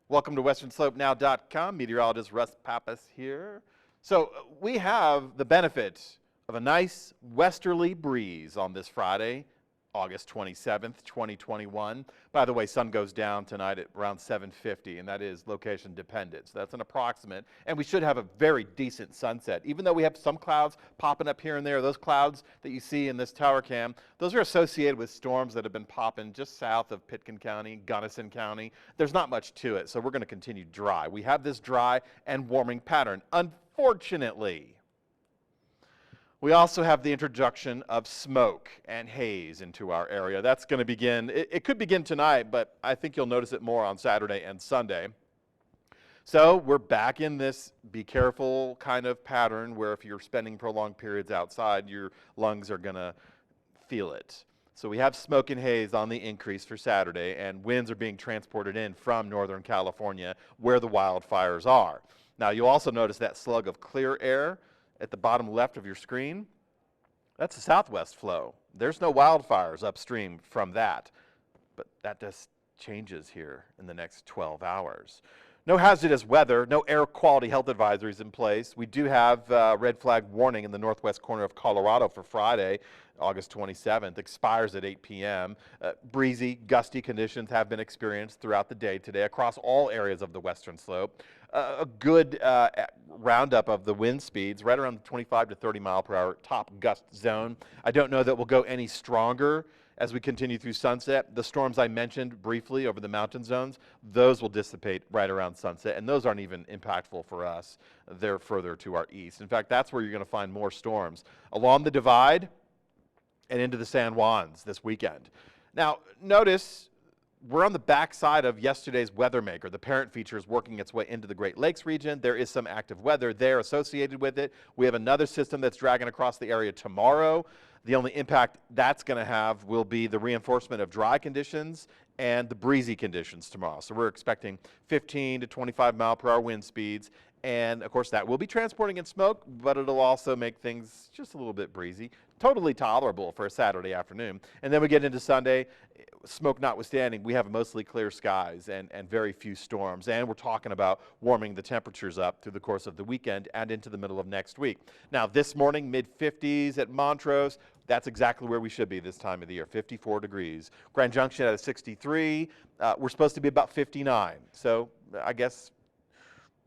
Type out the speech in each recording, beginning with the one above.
Welcome to WesternSlopeNow.com. Meteorologist Russ Pappas here. So we have the benefit of a nice westerly breeze on this Friday, August 27th, 2021. By the way, sun goes down tonight at around 7:50, and that is location dependent. So that's an approximate, and we should have a very decent sunset. Even though we have some clouds popping up here and there, those clouds that you see in this tower cam, those are associated with storms that have been popping just south of Pitkin County, Gunnison County. There's not much to it, so we're going to continue dry. We have this dry and warming pattern. Unfortunately, we also have the introduction of smoke and haze into our area. That's going to begin, it could begin tonight, but I think you'll notice it more on Saturday and Sunday. So we're back in this be careful kind of pattern where if you're spending prolonged periods outside, your lungs are going to feel it. So we have smoke and haze on the increase for Saturday, and winds are being transported in from Northern California where the wildfires are. Now you'll also notice that slug of clear air at the bottom left of your screen. That's a southwest flow. There's no wildfires upstream from that, but that just changes here in the next 12 hours. No hazardous weather, no air quality health advisories in place. We do have red flag warning in the northwest corner of Colorado for Friday, August 27th, expires at 8 p.m. Breezy, gusty conditions have been experienced throughout the day today across all areas of the western slope. A good roundup of the wind speeds, right around the 25 to 30 mile per hour top gust zone. I don't know that we'll go any stronger as we continue through sunset. The storms I mentioned briefly over the mountain zones, those will dissipate right around sunset, and those aren't even impactful for us. They're further to our east. In fact, that's where you're going to find more storms along the divide and into the San Juans this weekend. Now, notice we're on the backside of yesterday's weather maker. The parent feature is working its way into the Great Lakes region. There is some active weather there associated with it. We have another system that's dragging across the area tomorrow. The only impact that's going to have will be the reinforcement of dry conditions and the breezy conditions tomorrow. So we're expecting 15 to 25 mile per hour wind speeds. And of course that will be transporting in smoke, but it'll also make things just a little bit breezy. Totally tolerable for a Saturday afternoon. And then we get into Sunday, smoke notwithstanding, we have mostly clear skies and very few storms. And we're talking about warming the temperatures up through the course of the weekend and into the middle of next week. Now this morning, mid-50s at Montrose. That's exactly where we should be this time of the year, 54 degrees. Grand Junction at a 63. We're supposed to be about 59. So I guess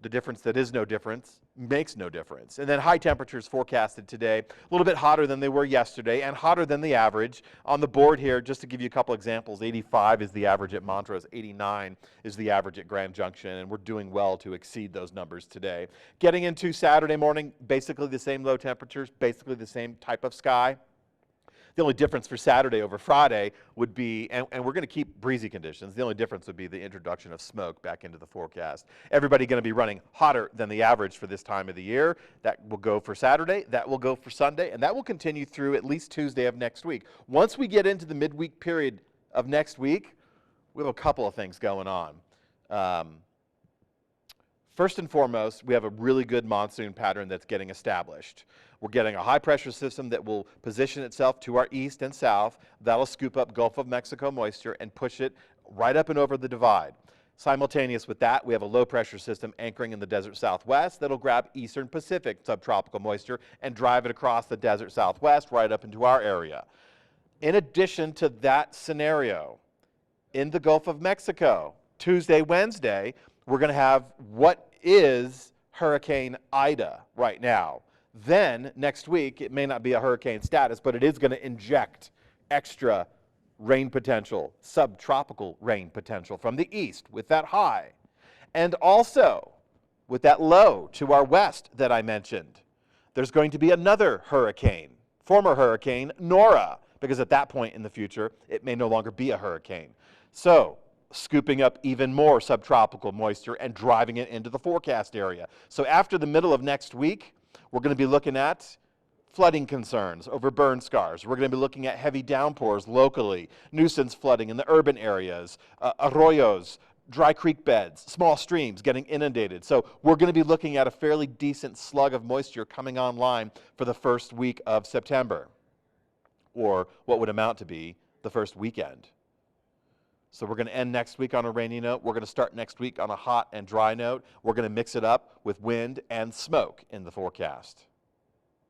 the difference that is no difference makes no difference. And then high temperatures forecasted today, a little bit hotter than they were yesterday and hotter than the average. On the board here, just to give you a couple examples, 85 is the average at Montrose, 89 is the average at Grand Junction, and we're doing well to exceed those numbers today. Getting into Saturday morning, basically the same low temperatures, basically the same type of sky. The only difference for Saturday over Friday would be, and we're going to keep breezy conditions, the only difference would be the introduction of smoke back into the forecast. Everybody going to be running hotter than the average for this time of the year. That will go for Saturday, that will go for Sunday, and that will continue through at least Tuesday of next week. Once we get into the midweek period of next week, we have a couple of things going on. First and foremost, we have a really good monsoon pattern that's getting established. We're getting a high pressure system that will position itself to our east and south. That'll scoop up Gulf of Mexico moisture and push it right up and over the divide. Simultaneous with that, we have a low pressure system anchoring in the desert southwest that'll grab eastern Pacific subtropical moisture and drive it across the desert southwest right up into our area. In addition to that scenario, in the Gulf of Mexico, Tuesday, Wednesday, we're going to have what is Hurricane Ida right now. Then next week, it may not be a hurricane status, but it is going to inject extra rain potential, subtropical rain potential from the east with that high. And also with that low to our west that I mentioned, there's going to be another hurricane, former hurricane Nora, because at that point in the future, it may no longer be a hurricane. So scooping up even more subtropical moisture and driving it into the forecast area. So after the middle of next week, we're going to be looking at flooding concerns over burn scars. We're going to be looking at heavy downpours locally, nuisance flooding in the urban areas, arroyos, dry creek beds, small streams getting inundated. So we're going to be looking at a fairly decent slug of moisture coming online for the first week of September, or what would amount to be the first weekend. So we're going to end next week on a rainy note. We're going to start next week on a hot and dry note. We're going to mix it up with wind and smoke in the forecast.